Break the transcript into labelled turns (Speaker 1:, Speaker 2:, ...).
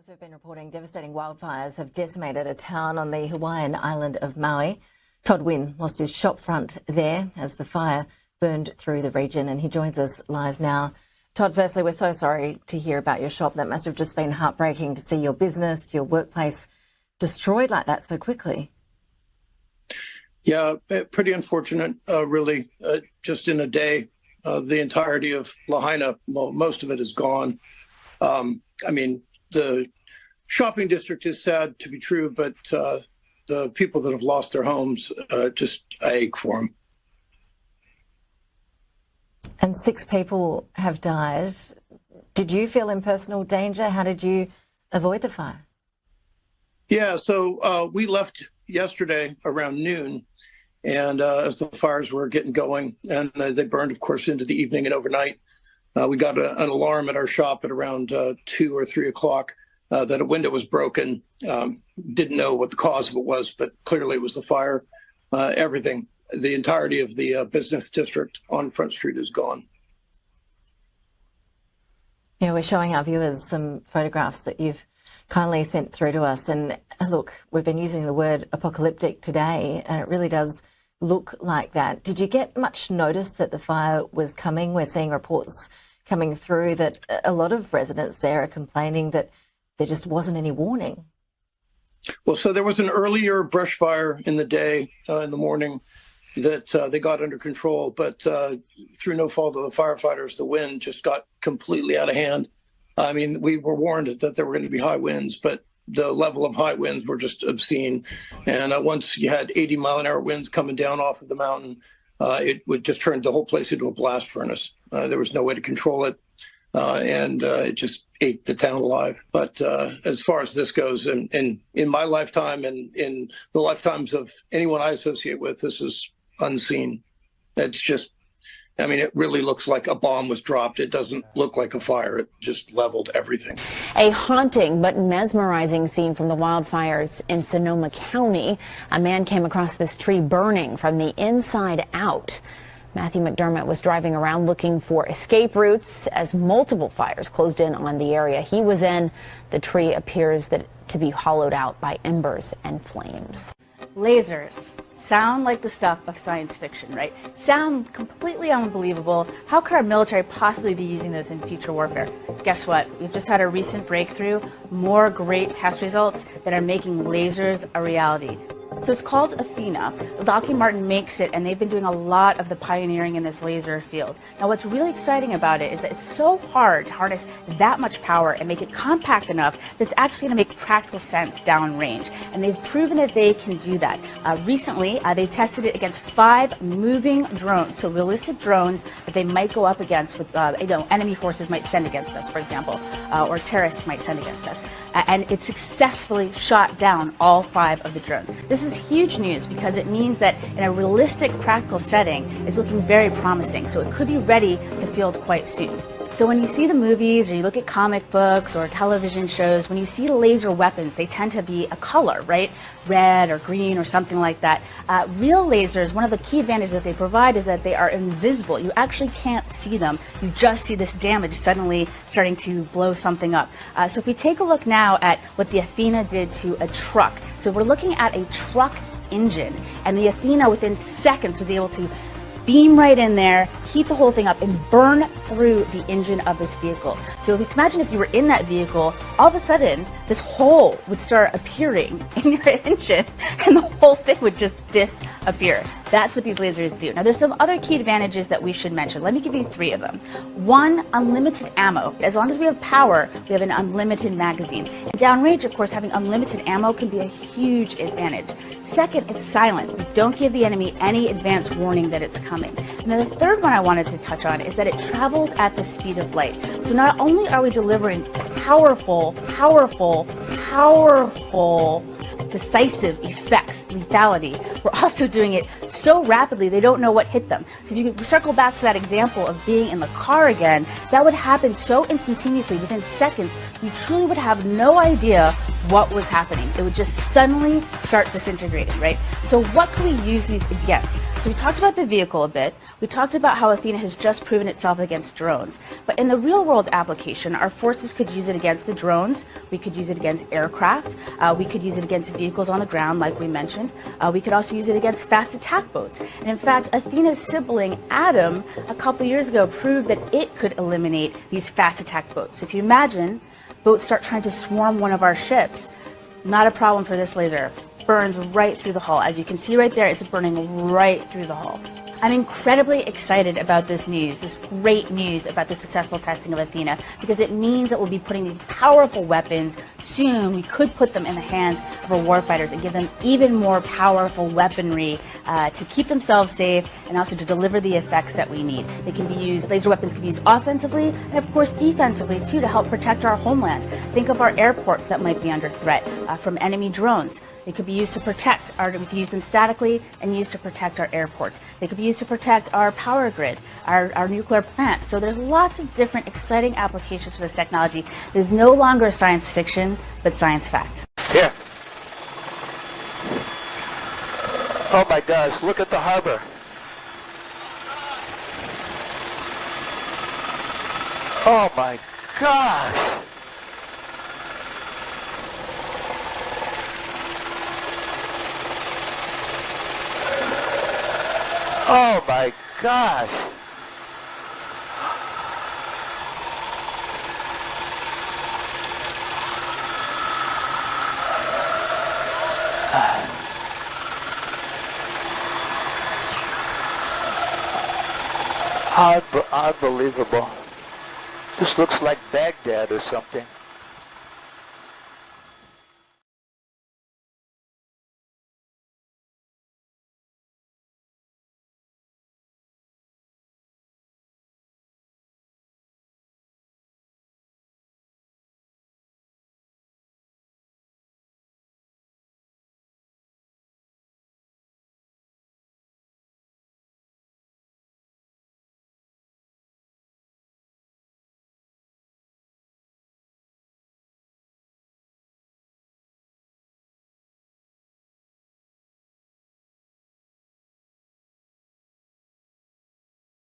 Speaker 1: As we've been reporting, devastating wildfires have decimated a town on the Hawaiian island of Maui. Todd Wynn lost his shop front there as the fire burned through the region, and he joins us live now. Todd, firstly, we're so sorry to hear about your shop. That must have just been heartbreaking to see your business, your workplace destroyed like that so quickly.
Speaker 2: Yeah, pretty unfortunate, really. Just in a day, the entirety of Lahaina, most of it is gone. I mean, the shopping district is sad to be true, but the people that have lost their homes, just I ache for them.
Speaker 1: And 6 people have died. Did you feel in personal danger? How did you avoid the fire?
Speaker 2: Yeah, so we left yesterday around noon, and as the fires were getting going, and they burned, of course, into the evening and overnight. We got an alarm at our shop at around 2 or 3 o'clock that a window was broken. Didn't know what the cause of it was, but clearly it was the fire. Everything, the entirety of the business district on Front Street is gone.
Speaker 1: Yeah, we're showing our viewers some photographs that you've kindly sent through to us. And look, we've been using the word apocalyptic today, and it really does look like that. Did you get much notice that the fire was coming? We're seeing reports coming through that a lot of residents there are complaining that there just wasn't any warning.
Speaker 2: Well, so there was an earlier brush fire in the day, in the morning, that they got under control, but through no fault of the firefighters, the wind just got completely out of hand. I mean, we were warned that there were going to be high winds, but the level of high winds were just obscene. And once you had 80-mile-an-hour winds coming down off of the mountain, it would just turn the whole place into a blast furnace. There was no way to control it, and it just ate the town alive. But as far as this goes, and in my lifetime and in the lifetimes of anyone I associate with, this is unseen. It's just, I mean, it really looks like a bomb was dropped. It doesn't look like a fire. It just leveled everything.
Speaker 3: A haunting but mesmerizing scene from the wildfires in Sonoma County. A man came across this tree burning from the inside out. Matthew McDermott was driving around looking for escape routes as multiple fires closed in on the area he was in. The tree appears to be hollowed out by embers and flames.
Speaker 4: Lasers sound like the stuff of science fiction, right? Sound completely unbelievable. How could our military possibly be using those in future warfare? Guess what? We've just had a recent breakthrough, more great test results that are making lasers a reality. So it's called Athena. Lockheed Martin makes it, and they've been doing a lot of the pioneering in this laser field. Now, what's really exciting about it is that it's so hard to harness that much power and make it compact enough that it's actually going to make practical sense downrange. And they've proven that they can do that. Recently, they tested it against 5 moving drones, so realistic drones that they might go up against with, enemy forces might send against us, for example, or terrorists might send against us. And it successfully shot down all 5 of the drones. This is huge news because it means that in a realistic, practical setting, it's looking very promising. So it could be ready to field quite soon. So when you see the movies or you look at comic books or television shows, when you see laser weapons, they tend to be a color, right? Red or green or something like that. Real lasers, one of the key advantages that they provide is that they are invisible. You actually can't see them. You just see this damage suddenly starting to blow something up. So if we take a look now at what the Athena did to a truck. So we're looking at a truck engine, and the Athena within seconds was able to beam right in there, heat the whole thing up, and burn through the engine of this vehicle. So if you can imagine if you were in that vehicle, all of a sudden, this hole would start appearing in your engine, and the whole thing would just disappear. That's what these lasers do. Now, there's some other key advantages that we should mention. Let me give you 3 of them. 1, unlimited ammo. As long as we have power, we have an unlimited magazine. And downrange, of course, having unlimited ammo can be a huge advantage. 2nd, it's silent. You don't give the enemy any advance warning that it's coming. And then the 3rd one I wanted to touch on is that it travels at the speed of light. So not only are we delivering powerful, decisive effects, lethality, we're also doing it so rapidly they don't know what hit them. So if you could circle back to that example of being in the car again, that would happen so instantaneously within seconds, you truly would have no idea what was happening. It would just suddenly start disintegrating, right? So what can we use these against? So we talked about the vehicle a bit. We talked about how Athena has just proven itself against drones. But in the real world application, our forces could use it against the drones. We could use it against aircraft. We could use it against vehicles on the ground, like we mentioned. We could also use it against fast attack boats. And in fact, Athena's sibling, Adam, a couple years ago proved that it could eliminate these fast attack boats. So if you imagine boats start trying to swarm one of our ships, not a problem for this laser. Burns right through the hull. As you can see right there, it's burning right through the hull. I'm incredibly excited about this news, this great news about the successful testing of Athena, because it means that we'll be putting these powerful weapons soon. We could put them in the hands of our warfighters and give them even more powerful weaponry to keep themselves safe and also to deliver the effects that we need. They can be used, laser weapons can be used offensively and of course defensively too, to help protect our homeland. Think of our airports that might be under threat from enemy drones. They could be used to protect we could use them statically and used to protect our airports. They could be used to protect our power grid, our nuclear plants. So there's lots of different exciting applications for this technology. There's no longer science fiction, but science fact.
Speaker 5: Here. Oh my gosh, look at the harbor. Oh my gosh. Oh my gosh. Unbelievable. This looks like Baghdad or something.